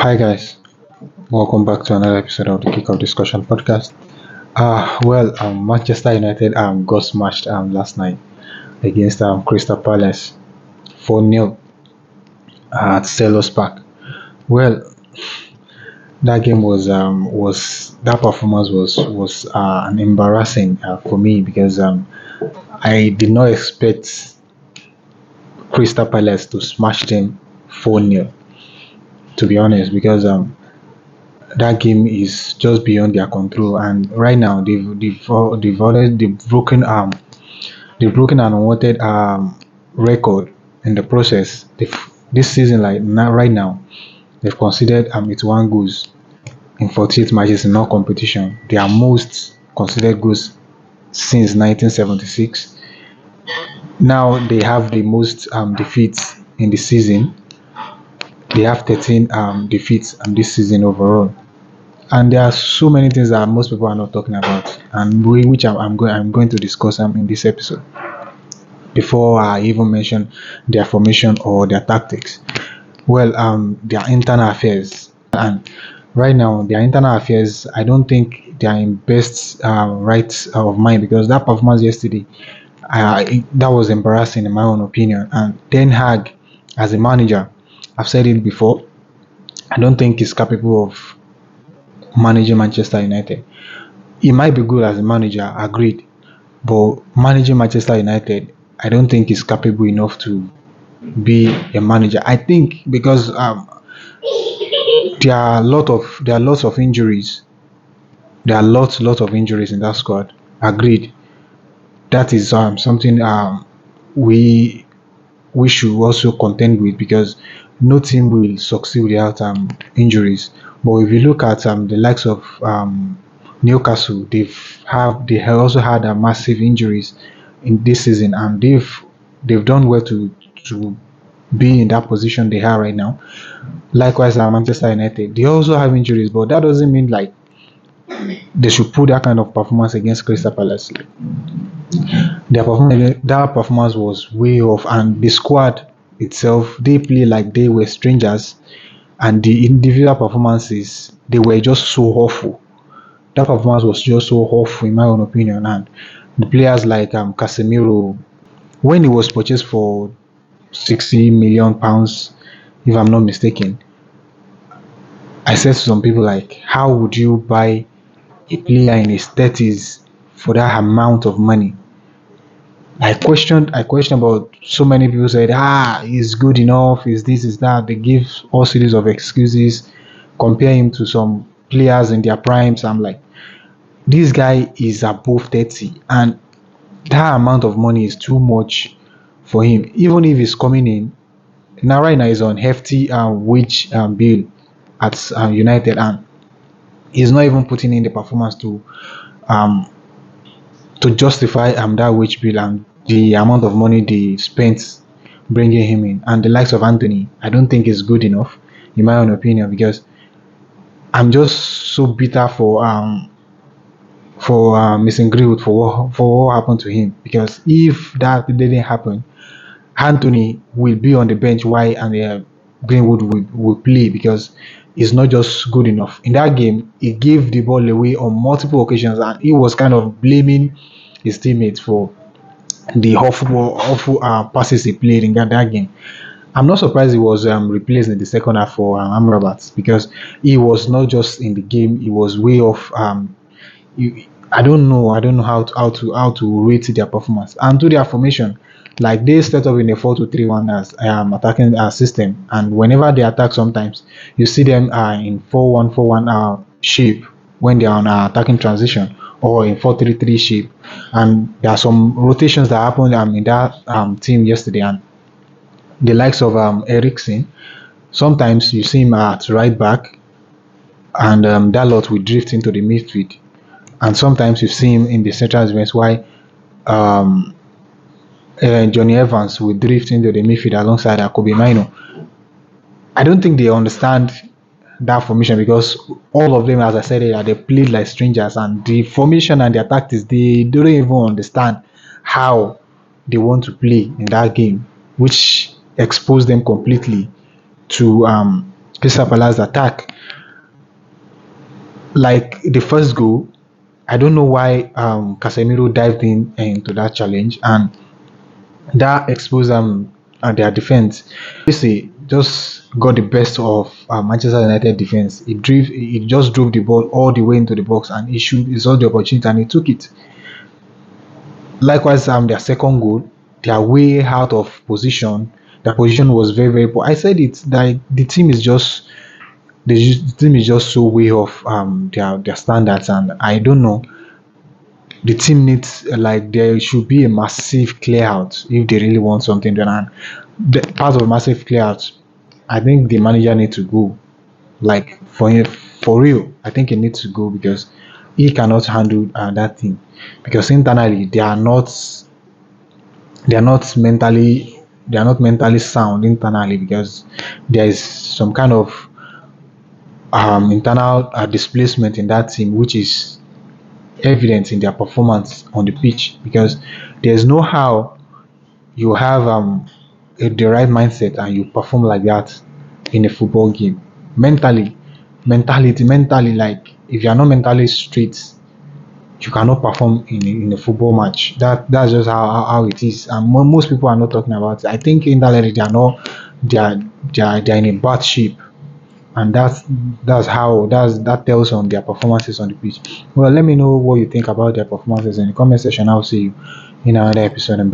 Hi guys, welcome back to another episode of the Kickoff Discussion Podcast. Manchester United got smashed last night against Crystal Palace 4-0 at Selhurst Park. Well, that game was that performance was an embarrassing for me because I did not expect Crystal Palace to smash them 4-0, to be honest, because that game is just beyond their control. And right now, they've broken an unwanted record in the process. This season, like now, right now, they've conceded 81 goals in 48 matches in all competition. Their most conceded goals since 1976. Now they have the most defeats in the season. They have 13 defeats this season overall. And there are so many things that most people are not talking about, and which I'm going to discuss in this episode. Before I even mention their formation or their tactics, their internal affairs, and right now their internal affairs, I don't think they are in best right of mind because that performance yesterday, that was embarrassing in my own opinion. And Ten Hag, as a manager, I've said it before, I don't think he's capable of managing Manchester United. He might be good as a manager, agreed, but managing Manchester United, I don't think he's capable enough to be a manager. I think because there are lots of injuries. There are lots of injuries in that squad. Agreed. That is something we we should also contend with because no team will succeed without injuries. But if you look at the likes of Newcastle, they have also had massive injuries in this season, and they've done well to be in that position they are right now. Likewise, Manchester United, they also have injuries, but that doesn't mean like they should put that kind of performance against Crystal Palace. That performance was way off, and the squad itself, they play like they were strangers, and the individual performances, they were just so awful. That performance was just so awful in my own opinion. And the players like Casemiro, when he was purchased for 60 million pounds, if I'm not mistaken, I said to some people like, how would you buy a player in his 30s for that amount of money? I questioned about, so many people said, he's good enough, is this, is that. They give all series of excuses, compare him to some players in their primes. I'm like, this guy is above 30, and that amount of money is too much for him. Even if he's coming in now, right now he's on hefty wage bill at United, and he's not even putting in the performance um to justify that wage bill and the amount of money they spent bringing him in. And the likes of Anthony, I don't think is good enough in my own opinion, because I'm just so bitter for missing Greenwood for what happened to him. Because if that didn't happen, Anthony will be on the bench. Why? And Greenwood will play, because he's not just good enough. In that game, he gave the ball away on multiple occasions, and he was kind of blaming his teammates for the awful passes he played in that game. I'm not surprised he was replaced in the second half for Amrabat, because he was not just in the game; he was way off. I don't know how to rate their performance and to their formation. Like, they set up in a 4-2-3-1 as attacking system, and whenever they attack, sometimes you see them in 4-1-4-1 shape when they are on attacking transition, or in 4-3-3 shape. And there are some rotations that happened in that team yesterday, and the likes of Ericsson, sometimes you see him at right back, and Dalot will drift into the midfield, and sometimes you see him in the central defense, while um, Johnny Evans will drift into the midfield alongside Kobe Mino. I don't think they understand that formation, because all of them, as I said earlier, they played like strangers, and the formation and their tactics, they don't even understand how they want to play in that game, which exposed them completely to Crystal Palace attack. Like the first goal, I don't know why Casemiro dived in into that challenge, and that exposed their defense. Basically, just got the best of Manchester United defense. It just drove the ball all the way into the box, and it saw the opportunity and he took it. Likewise, their second goal, they are way out of position. Their position was very very poor. I said it that the team is just so way off their standards, and I don't know. The team needs like there should be a massive clear out if they really want something done. And the part of a massive clear out, I think the manager needs to go. Like for real, I think he needs to go because he cannot handle that thing. Because internally they are not mentally sound internally because there is some kind of internal displacement in that team which is evident in their performance on the pitch because there's no how you have the right mindset and you perform like that in a football game. Mentally, mentally, like if you are not mentally straight, you cannot perform in a football match. That's just how it is. And most people are not talking about it. I think indirectly they are they are in a bad shape, and that tells on their performances on the pitch. Well, let me know what you think about their performances in the comment section. I'll see you in another episode.